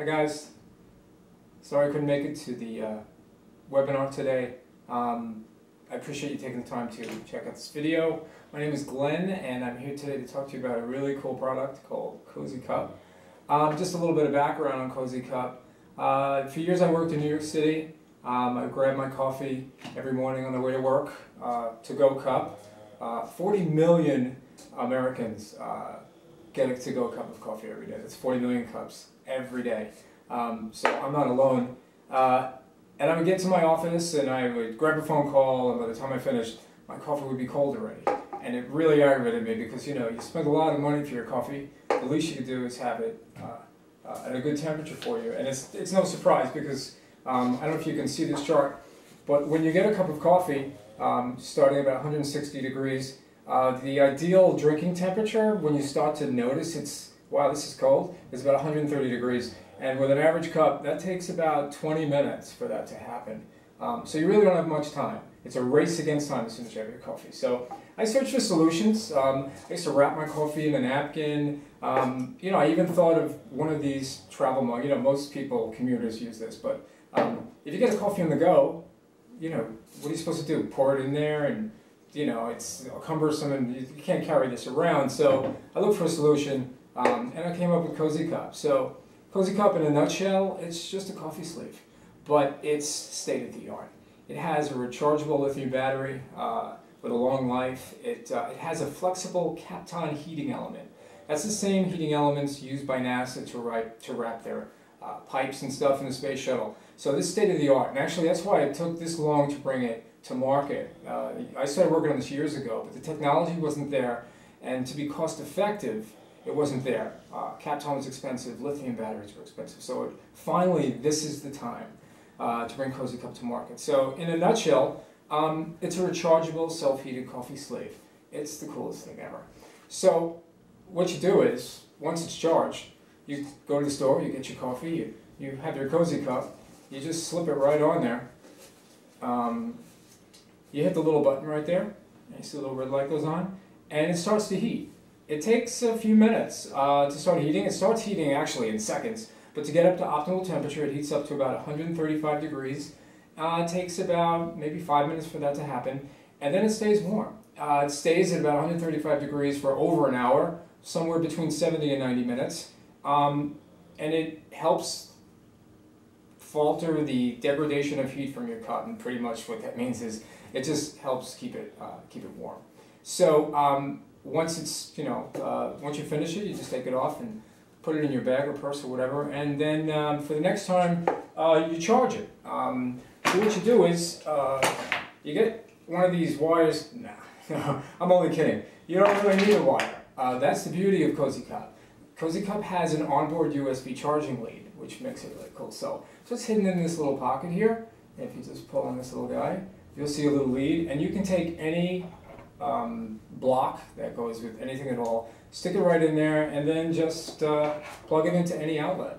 guys, sorry I couldn't make it to the webinar today. I appreciate you taking the time to check out this video. My name is Glenn and I'm here today to talk to you about a really cool product called Cozy Cup. Just a little bit of background on Cozy Cup. For years I worked in New York City. I grabbed my coffee every morning on the way to work, to-go cup. 40 million Americans get a to-go cup of coffee every day. That's 40 million cups every day. So I'm not alone. And I would get to my office and I would grab a phone call, and by the time I finished, my coffee would be cold already. And it really aggravated me because, you know, you spend a lot of money for your coffee. The least you could do is have it at a good temperature for you. And it's no surprise because, I don't know if you can see this chart, but when you get a cup of coffee, starting about 160 degrees, the ideal drinking temperature, when you start to notice wow, this is cold, is about 130 degrees. And with an average cup, that takes about 20 minutes for that to happen. So you really don't have much time. It's a race against time as soon as you have your coffee. So I searched for solutions. I used to wrap my coffee in a napkin. You know, I even thought of one of these travel mugs. You know, most people, commuters, use this. But if you get a coffee on the go, you know, what are you supposed to do? Pour it in there, and you know, it's cumbersome and you can't carry this around. So I looked for a solution, and I came up with Cozy Cup. So Cozy Cup, in a nutshell, it's just a coffee sleeve, but it's state-of-the-art. It has a rechargeable lithium battery with a long life. It has a flexible Kapton heating element. That's the same heating elements used by NASA to wrap their pipes and stuff in the space shuttle. So this is state-of-the-art, and actually that's why it took this long to bring it to market. I started working on this years ago, but the technology wasn't there, and to be cost-effective, it wasn't there. Kapton was expensive, lithium batteries were expensive, so finally this is the time to bring Cozy Cup to market. So in a nutshell, it's a rechargeable self-heated coffee sleeve. It's the coolest thing ever. So what you do is, once it's charged, you go to the store, you get your coffee, you have your Cozy Cup, you just slip it right on there. You hit the little button right there, and you see the little red light goes on, and it starts to heat. It takes a few minutes to start heating. It starts heating actually in seconds, but to get up to optimal temperature, it heats up to about 135 degrees. It takes about maybe 5 minutes for that to happen, and then it stays warm. It stays at about 135 degrees for over an hour, somewhere between 70 and 90 minutes, and it helps falter the degradation of heat from your cup. And pretty much what that means is it just helps keep it warm. So once it's, you know, once you finish it, you just take it off and put it in your bag or purse or whatever, and then for the next time you charge it. So what you do is you get one of these wires. Nah, I'm only kidding. You don't really need a wire. That's the beauty of Cozy Cup. Cozy Cup has an onboard USB charging lead, which makes it really cool. So it's hidden in this little pocket here. If you just pull on this little guy, you'll see a little lead, and you can take any block that goes with anything at all, stick it right in there, and then just plug it into any outlet.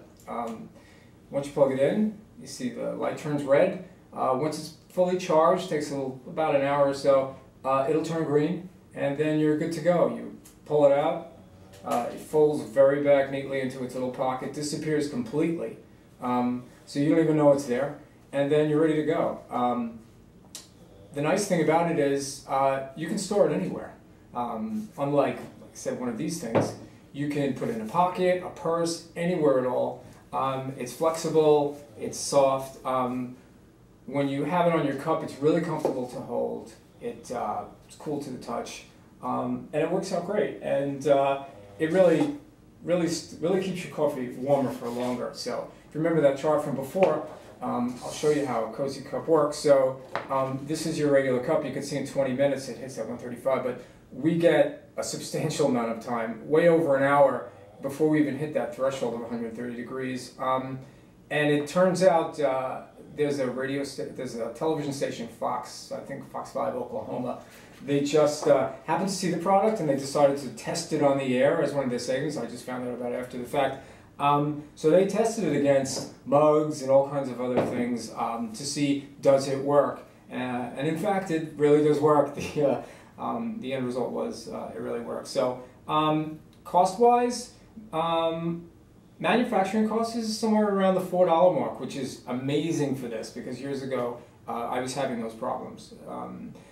Once you plug it in, you see the light turns red. Once it's fully charged, takes about an hour or so, it'll turn green, and then you're good to go. You pull it out, it folds very back neatly into its little pocket, disappears completely, so you don't even know it's there, and then you're ready to go. The nice thing about it is you can store it anywhere. Unlike, like I said, one of these things, you can put it in a pocket, a purse, anywhere at all. It's flexible, it's soft. When you have it on your cup, it's really comfortable to hold. It's cool to the touch, and it works out great. And it really keeps your coffee warmer for longer. So if you remember that chart from before, I'll show you how Cozy Cup works. So this is your regular cup. You can see in 20 minutes it hits at 135, but we get a substantial amount of time, way over an hour, before we even hit that threshold of 130 degrees. And it turns out there's a television station, Fox, I think Fox 5 Oklahoma. They just happened to see the product and they decided to test it on the air as one of their segments. I just found out about it after the fact. So they tested it against mugs and all kinds of other things to see, does it work? And in fact, it really does work. The end result was it really works. So cost-wise, Manufacturing cost is somewhere around the $4 mark, which is amazing for this because years ago I was having those problems.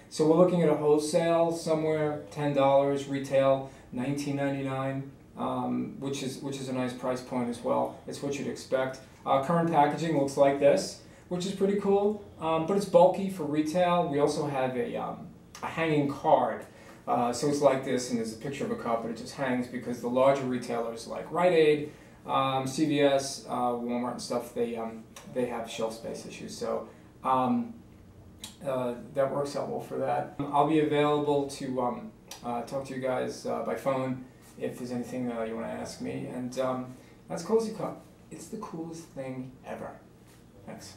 So we're looking at a wholesale somewhere $10, retail $19.99, which is a nice price point as well. It's what you'd expect. Current packaging looks like this, which is pretty cool, but it's bulky for retail. We also have a hanging card. So it's like this, and there's a picture of a cup, but it just hangs because the larger retailers like Rite Aid, CVS, Walmart and stuff, they have shelf space issues. So that works out well for that. I'll be available to talk to you guys by phone if there's anything you want to ask me. And that's Cozy Cup. It's the coolest thing ever. Thanks.